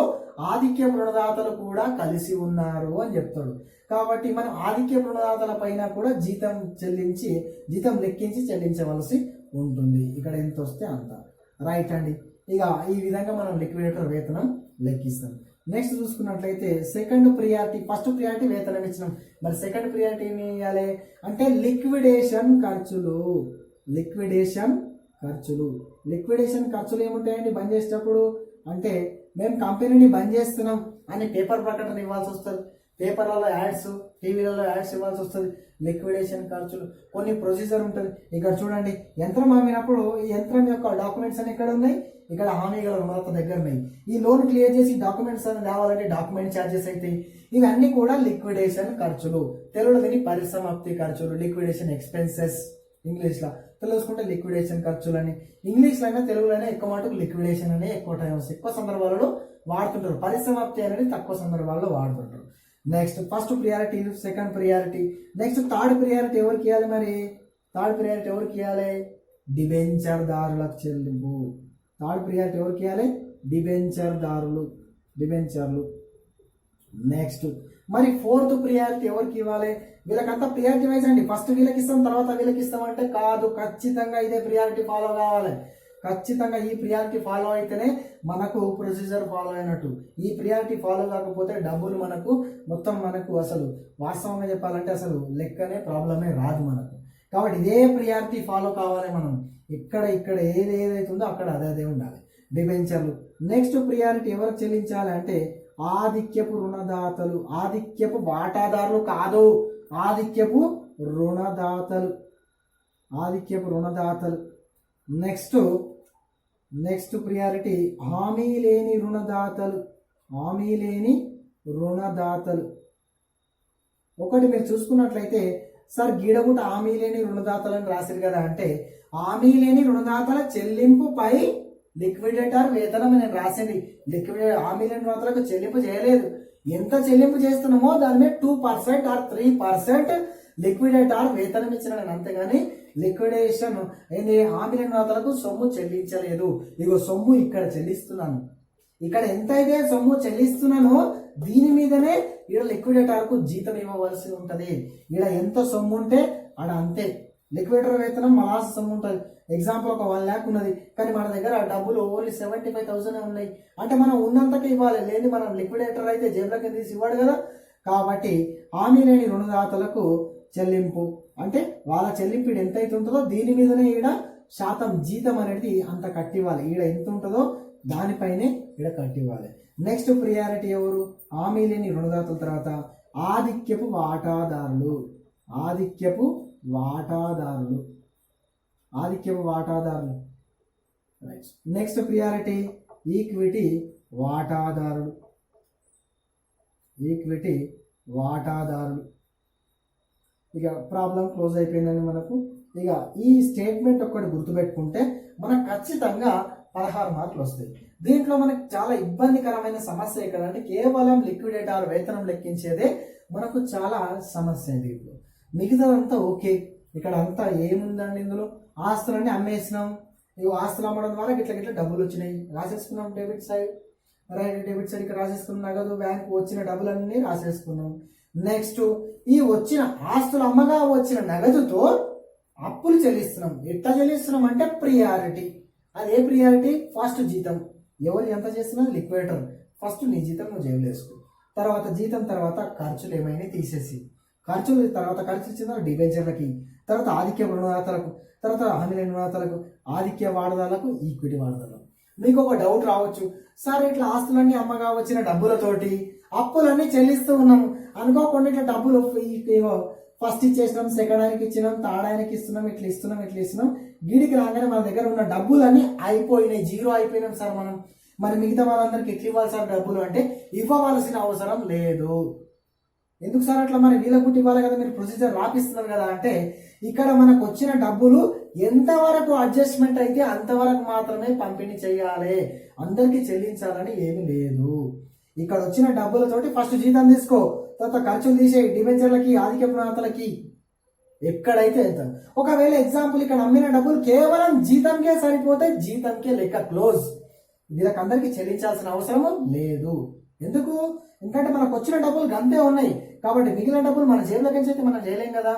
ఆధిక్యపు రుణదాతలు కూడా కలిసి ఉన్నారు అని చెప్తాడు. కాబట్టి మనం ఆధిక్యపు రుణదాతల పైన కూడా జీతం లెక్కించి చెల్లించవలసి ఉంటుంది. ఇక్కడ ఎంత వస్తే అంత. రైట్ అండి. ఇక ఈ విధంగా మనం లిక్విడేటర్ వేతనం లెక్కిస్తాం. నెక్స్ట్ చూసుకున్నట్లయితే సెకండ్ ప్రియారిటీ, ఫస్ట్ ప్రియారిటీ వేతనం ఇచ్చినాం, మరి సెకండ్ ప్రియారిటీ ఏమి ఇవ్వాలి అంటే లిక్విడేషన్ ఖర్చులు. లిక్విడేషన్ ఖర్చులు ఏముంటాయండి బంద్ చేసేటప్పుడు అంటే మేము కంపెనీని బంద్ చేస్తున్నాం అని పేపర్ ప్రకటన ఇవ్వాల్సి వస్తుంది, పేపర్లలో యాడ్స్, టీవీలలో యాడ్స్ ఇవ్వాల్సి వస్తుంది. లిక్విడేషన్ ఖర్చులు కొన్ని ప్రొసీజర్ ఉంటుంది. ఇక్కడ చూడండి, యంత్రం అమ్మినప్పుడు ఈ యంత్రం యొక్క డాక్యుమెంట్స్ అని ఎక్కడ ఉన్నాయి, ఇక్కడ హామీ గల రుణదాత దగ్గర ఉన్నాయి. ఈ లోన్ క్లియర్ చేసి డాక్యుమెంట్స్ అని రావాలంటే డాక్యుమెంట్ ఛార్జెస్ అవుతాయి. ఇవన్నీ కూడా లిక్విడేషన్ ఖర్చులు. తెలుగులో దీన్ని పరిసమాప్తి ఖర్చులు, లిక్విడేషన్ ఎక్స్పెన్సెస్ ఇంగ్లీష్లో. తెలుసుకుంటే లిక్విడేషన్ ఖర్చులు అని, ఇంగ్లీష్లో అయినా తెలుగులోనే ఎక్కువ మటుకు లిక్విడేషన్ అనే ఎక్కువ టైమ్స్ ఎక్కువ సందర్భాలలో వాడుతుంటారు. పరిసమాప్తి అనేది తక్కువ సందర్భాల్లో వాడుతుంటారు. Next first priority, second priority. Next third priority ఎవరికి ఇవ్వాలి మరి? థర్డ్ ప్రియారిటీ ఎవరికి ఇవ్వాలి? డిబెంచర్దారులకు చెల్లింపు. థర్డ్ ప్రియారిటీ ఎవరికి ఇవ్వాలి? డిబెంచర్లు. నెక్స్ట్ మరి ఫోర్త్ ప్రియారిటీ ఎవరికి ఇవ్వాలి? వీళ్ళకంతా ప్రియారిటీ వైజ్ అండి. ఫస్ట్ వీళ్ళకి ఇస్తాం, తర్వాత వీళ్ళకి ఇస్తాం అంటే కాదు. ఖచ్చితంగా ఇదే ప్రియారిటీ ఫాలో కావాలి. ఖచ్చితంగా ఈ ప్రియారిటీ ఫాలో అయితేనే మనకు ప్రొసీజర్ ఫాలో అయినట్టు. ఈ ప్రియారిటీ ఫాలో కాకపోతే డబ్బులు మనకు అసలు వాస్తవంగా చెప్పాలంటే అసలు లెక్కనే ప్రాబ్లమే రాదు మనకు. కాబట్టి ఇదే ప్రియారిటీ ఫాలో కావాలి మనం. ఇక్కడ ఏదైతుందో అక్కడ అదే ఉండాలి. డిబెంచర్లు. నెక్స్ట్ ప్రియారిటీ ఎవరికి చెల్లించాలి అంటే ఆధిక్యపు రుణదాతలు. ఆధిక్యపు వాటాదారులు కాదు, ఆధిక్యపు రుణదాతలు. నెక్స్ట్ ప్రియారిటీ హామీ లేని రుణదాతలు. ఒకటి మీరు చూసుకున్నట్లయితే సార్ గీడగుట హామీ లేని రుణదాతలు అని రాశారు కదా అంటే హామీ లేని రుణదాతల చెల్లింపుపై లిక్విడేటర్ వేతనం నేను రాసింది. హామీ లేని రుణదాతలకు చెల్లింపు చేయలేదు. ఎంత చెల్లింపు చేస్తున్నామో దాని మీద 2% or 3% లిక్విడేటర్ వేతనం ఇచ్చిన నేను, అంతేగాని లిక్విడేషన్ హామీ లేని రుణదాతలకు సొమ్ము చెల్లించలేదు. ఇగో సొమ్ము ఇక్కడ చెల్లిస్తున్నాను, ఇక్కడ ఎంతైతే సొమ్ము చెల్లిస్తున్నానో దీని మీదనే ఇక్కడ లిక్విడేటర్కు జీతం ఇవ్వవలసి ఉంటది. ఇక్కడ ఎంత సొమ్ము ఉంటే ఆడ అంతే లిక్విడేటర్ వేతనం మలాస్ సొమ్ము ఉంటుంది. ఎగ్జాంపుల్ ఒక 1 lakh ఉన్నది, కానీ మన దగ్గర డబ్బులు ఓన్లీ 75,000 ఉన్నాయి అంటే మనం ఉన్నంతకే ఇవ్వాలి. లేదు మనం లిక్విడేటర్ అయితే జేబులకి తీసి ఇవ్వడు కదా. కాబట్టి హామీ లేని రుణదాతలకు చెల్లింపు అంటే వాళ్ళ చెల్లింపు ఎంత అయితే ఉంటుందో దీని మీదనే ఈడ శాతం జీతం అనేది అంత కట్టివ్వాలి. ఈడ ఎంత ఉంటుందో దానిపైనే ఈడ కట్టివ్వాలి. నెక్స్ట్ ప్రియారిటీ ఎవరు? హామీ లేని రుణదాతల తర్వాత ఆధిక్యపు వాటాదారులు. నెక్స్ట్ ప్రియారిటీ ఈక్విటీ వాటాదారులు. ఇక ప్రాబ్లం క్లోజ్ అయిపోయిందని మనకు. ఇక ఈ స్టేట్మెంట్ ఒక్కటి గుర్తుపెట్టుకుంటే మనకు ఖచ్చితంగా 16 మార్కులు వస్తాయి. దీంట్లో మనకు చాలా ఇబ్బందికరమైన సమస్య ఎక్కడ అంటే కేవలం లిక్విడేటర్ వేతనం లెక్కించేదే మనకు చాలా సమస్య. దీంట్లో మిగతాదంతా ఓకే. ఇక్కడ అంతా ఏముందండి, ఇందులో ఆస్తులన్నీ అమ్మేసినాం. ఇవి ఆస్తులు అమ్మడం ద్వారా గిట్ల డబ్బులు వచ్చినాయి రాసేసుకున్నాం. డెబిట్ సైడ్ ఇక్కడ రాసేసుకున్నాం. నగదు బ్యాంకు వచ్చిన డబ్బులన్నీ రాసేసుకున్నాం. నెక్స్ట్ ఈ వచ్చిన ఆస్తుల అమ్మగా వచ్చిన నగదుతో అప్పులు చెల్లిస్తున్నాం. ఎట్లా చెల్లిస్తున్నాం అంటే ప్రియారిటీ. అదే ప్రియారిటీ ఫస్ట్ జీతం. ఎవరు ఎంత చేస్తున్నారు? లిక్విడేటర్. ఫస్ట్ నీ జీతం నువ్వు జేబులో వేసుకో. తర్వాత జీతం తర్వాత ఖర్చులు ఏమైనా తీసేసి, ఖర్చులు తర్వాత ఖర్చు ఇచ్చిన డిబెంచర్లకి, తర్వాత ఆధిక్య రుణదాతలకు, తర్వాత హామీ లేని రుణదాతలకు, ఆధిక్య వాడదాలకు, ఈక్విటీ వాడదాలకు. మీకు ఒక డౌట్ రావచ్చు, సార్ ఇట్లా ఆస్తులన్నీ అమ్మగా వచ్చిన డబ్బులతోటి అప్పులన్నీ చెల్లిస్తూ ఉన్నాము, అనుకోకుండా ఇట్లా డబ్బులు ఫస్ట్ ఇచ్చేసినాం, సెకండ్ ఆయనకి ఇచ్చినాం, థర్డ్ ఆయనకి ఇస్తున్నాం, ఇట్లా ఇస్తున్నాం. గిడికి రాగానే మన దగ్గర ఉన్న డబ్బులన్నీ అయిపోయినాయి, జీరో అయిపోయినాం సార్ మనం. మరి మిగతా వాళ్ళందరికి ఎట్లా ఇవ్వాలి సార్ డబ్బులు అంటే ఇవ్వవలసిన అవసరం లేదు. ఎందుకు సార్ అట్లా? మరి వీళ్ళ గుట్టి ఇవ్వాలి కదా, మీరు ప్రొసీజర్ రాపిస్తున్నారు కదా అంటే ఇక్కడ మనకు వచ్చిన డబ్బులు ఎంతవరకు అడ్జస్ట్మెంట్ అయితే అంతవరకు మాత్రమే పంపిణీ చేయాలి, అందరికీ చెల్లించాలని ఏమీ లేదు. ఇక్కడ వచ్చిన డబ్బులతోటి ఫస్ట్ జీతం తీసుకో, తర్వాత ఖర్చులు తీసేయి, డిబెంచర్లకి, ఆధిక్య రుణదాతలకి, ఎక్కడైతే వెళ్తాం. ఒకవేళ ఎగ్జాంపుల్ ఇక్కడ అమ్మిన డబ్బులు కేవలం జీతంకే సరిపోతే జీతంకే లెక్క క్లోజ్. వీళ్ళకందరికీ చెల్లించాల్సిన అవసరం లేదు. ఎందుకు? ఎందుకంటే మనకు వచ్చిన డబ్బులు గంతే ఉన్నాయి కాబట్టి మిగిలిన డబ్బులు మన జేబులోకి నుంచి అయితే మనం చేయలేం కదా.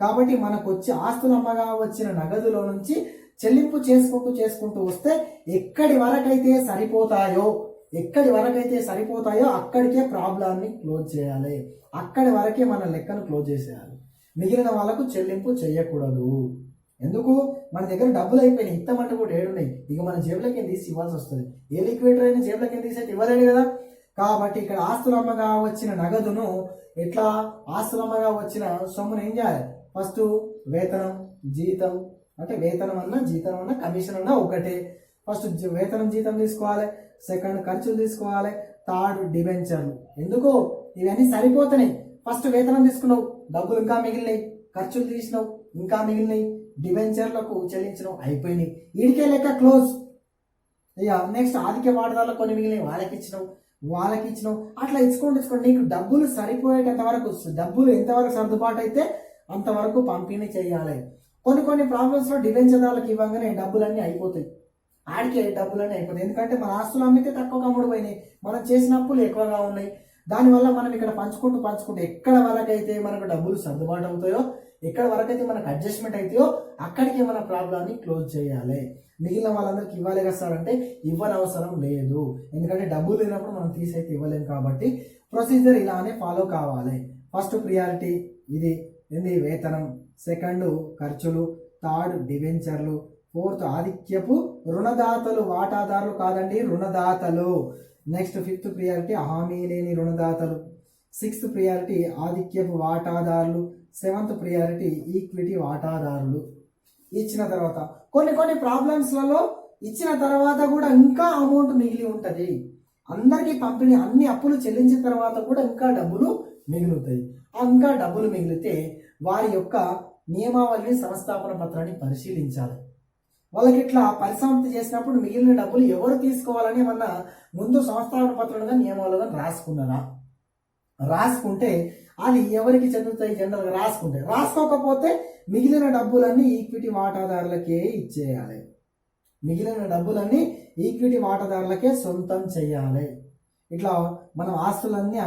కాబట్టి మనకు వచ్చి ఆస్తులు అమ్మగా వచ్చిన నగదులో నుంచి చెల్లింపు చేసుకుంటూ వస్తే ఎక్కడి వరకైతే సరిపోతాయో అక్కడికే ప్రాబ్లాన్ని క్లోజ్ చేయాలి. అక్కడి వరకే మన లెక్కను క్లోజ్ చేసేయాలి. మిగిలిన వాళ్ళకు చెల్లింపు చేయకూడదు. ఎందుకు? మన దగ్గర డబ్బులు అయిపోయినాయి, ఇత్తమంటే కూడా ఏడున్నాయి, ఇక మన జేబులకి తీసి ఇవ్వాల్సి వస్తుంది. ఏ లిక్విడేటర్ అయినా జేబులకి తీసి అయితే ఇవ్వలేడు కదా. కాబట్టి ఇక్కడ ఆస్తులమ్మగా వచ్చిన నగదును ఎట్లా, ఆస్తులమ్మగా వచ్చిన సొమ్మును ఏం చేయాలి? ఫస్ట్ వేతనం, జీతం, అంటే వేతనం అన్నా జీతం అన్నా కమిషన్ అన్నా ఒకటే. ఫస్ట్ వేతనం జీతం తీసుకోవాలి, సెకండ్ ఖర్చులు తీసుకోవాలి, థర్డ్ డిబెంచర్లు. ఎందుకు? ఇవన్నీ సరిపోతున్నాయి. ఫస్ట్ వేతనం తీసుకున్నావు, డబ్బులు ఇంకా మిగిలినాయి, ఖర్చులు తీసినావు ఇంకా మిగిలినాయి, డిబెంచర్లకు చెల్లించినావు అయిపోయినాయి, వీడికే లెక్క క్లోజ్. ఇక నెక్స్ట్ ఆదిక్య వాటాదారులకు కొన్ని మిగిలినాయి, వాళ్ళకి ఇచ్చినావు. అట్లా ఇచ్చుకోండి. నీకు డబ్బులు సరిపోయేటంత వరకు, డబ్బులు ఎంతవరకు సర్దుబాటు అయితే అంతవరకు పంపిణీ చేయాలి. కొన్ని ప్రాబ్లమ్స్లో డిబెంచర్లకు ఇవ్వగానే డబ్బులన్నీ అయిపోతాయి, ఆడికే డబ్బులన్నీ అయిపోతాయి. ఎందుకంటే మన ఆస్తులు అమ్మితే తక్కువగా అమ్ముడుపోయినాయి, మనం చేసిన అప్పులు ఎక్కువగా ఉన్నాయి. దానివల్ల మనం ఇక్కడ పంచుకుంటూ ఎక్కడ వరకైతే మనకు డబ్బులు సర్దుబాటు అవుతాయో, ఎక్కడ వరకైతే మనకు అడ్జస్ట్మెంట్ అవుతాయో అక్కడికి మన ప్రాబ్లాన్ని క్లోజ్ చేయాలి. మిగిలిన వాళ్ళందరికీ ఇవ్వాలి కదా సార్ అంటే ఇవ్వనవసరం లేదు. ఎందుకంటే డబ్బులు లేనప్పుడు మనం తీసైతే ఇవ్వలేము. కాబట్టి ప్రొసీజర్ ఇలానే ఫాలో కావాలి. ఫస్ట్ ప్రియారిటీ ఇది ఏంది? వేతనం. సెకండ్ ఖర్చులు, థర్డ్ డిబెంచర్లు, ఫోర్త్ ఆధిక్యపు రుణదాతలు, వాటాదారులు కాదండి, రుణదాతలు. నెక్స్ట్ ఫిఫ్త్ ప్రియారిటీ హామీ లేని రుణదాతలు. సిక్స్త్ ప్రియారిటీ ఆధిక్యపు వాటాదారులు. సెవెంత్ ప్రియారిటీ ఈక్విటీ వాటాదారులు. ఇచ్చిన తర్వాత కొన్ని ప్రాబ్లమ్స్లలో ఇచ్చిన తర్వాత కూడా ఇంకా అమౌంట్ మిగిలి ఉంటుంది. అందరికీ పంపిణీ అన్ని అప్పులు చెల్లించిన తర్వాత కూడా ఇంకా డబ్బులు మిగులుతాయి. ఇంకా డబ్బులు మిగిలితే వారి యొక్క నియమావళిని, సంస్థాపన పత్రాన్ని పరిశీలించాలి. వాళ్ళకి ఇట్లా పరిసమాప్తి చేసినప్పుడు మిగిలిన డబ్బులు ఎవరు తీసుకోవాలని ఏమన్నా ముందు సంస్థాపన పత్రాలుగా నియమాలుగా రాసుకుంటే అది ఎవరికి చెందుతాయి? జనరల్గా రాసుకోకపోతే మిగిలిన డబ్బులన్నీ ఈక్విటీ వాటాదారులకే ఇచ్చేయాలి. మిగిలిన డబ్బులన్నీ ఈక్విటీ వాటాదారులకే సొంతం చేయాలి. ఇట్లా మనం ఆస్తులన్నీ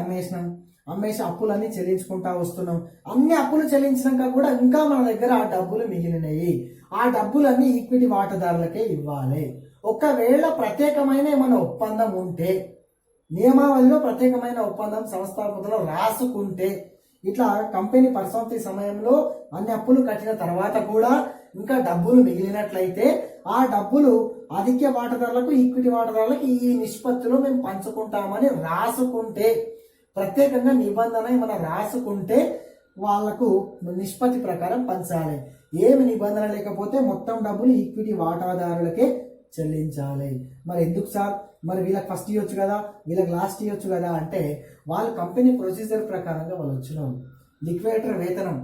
అమ్మేసి అప్పులన్నీ చెల్లించుకుంటా వస్తున్నాం. అన్ని అప్పులు చెల్లించినాక కూడా ఇంకా మన దగ్గర ఆ డబ్బులు మిగిలినవి. ఆ డబ్బులన్నీ ఈక్విటీ వాటాదారులకే ఇవ్వాలి. ఒకవేళ ప్రత్యేకమైన ఏమైనా ఒప్పందం ఉంటే, నియమావళిలో ప్రత్యేకమైన ఒప్పందం సంస్థాపనలో రాసుకుంటే, ఇట్లా కంపెనీ పరిసమాప్తి సమయంలో అన్ని అప్పులు కట్టిన తర్వాత కూడా ఇంకా డబ్బులు మిగిలినట్లయితే ఆ డబ్బులు అధిక వాటాదారులకు, ఈక్విటీ వాటాదారులకు ఈ నిష్పత్తిలో మేము పంచుకుంటామని రాసుకుంటే, ప్రత్యేకంగా నిబంధన మనం రాసుకుంటే వాళ్లకు నిష్పత్తి ప్రకారం పంచాలి. ఏమి నిబంధన లేకపోతే మొత్తం డబ్బులు ఈక్విటీ వాటాదారులకే చెల్లించాలి. మరి ఎందుకు సార్? మరి వీళ్ళకి ఫస్ట్ ఇవ్వచ్చు కదా, వీళ్ళకి లాస్ట్ ఇవ్వచ్చు కదా అంటే, వాళ్ళు కంపెనీ ప్రొసీజర్ ప్రకారంగా వాళ్ళు వచ్చిన లిక్విడేటర్ వేతనం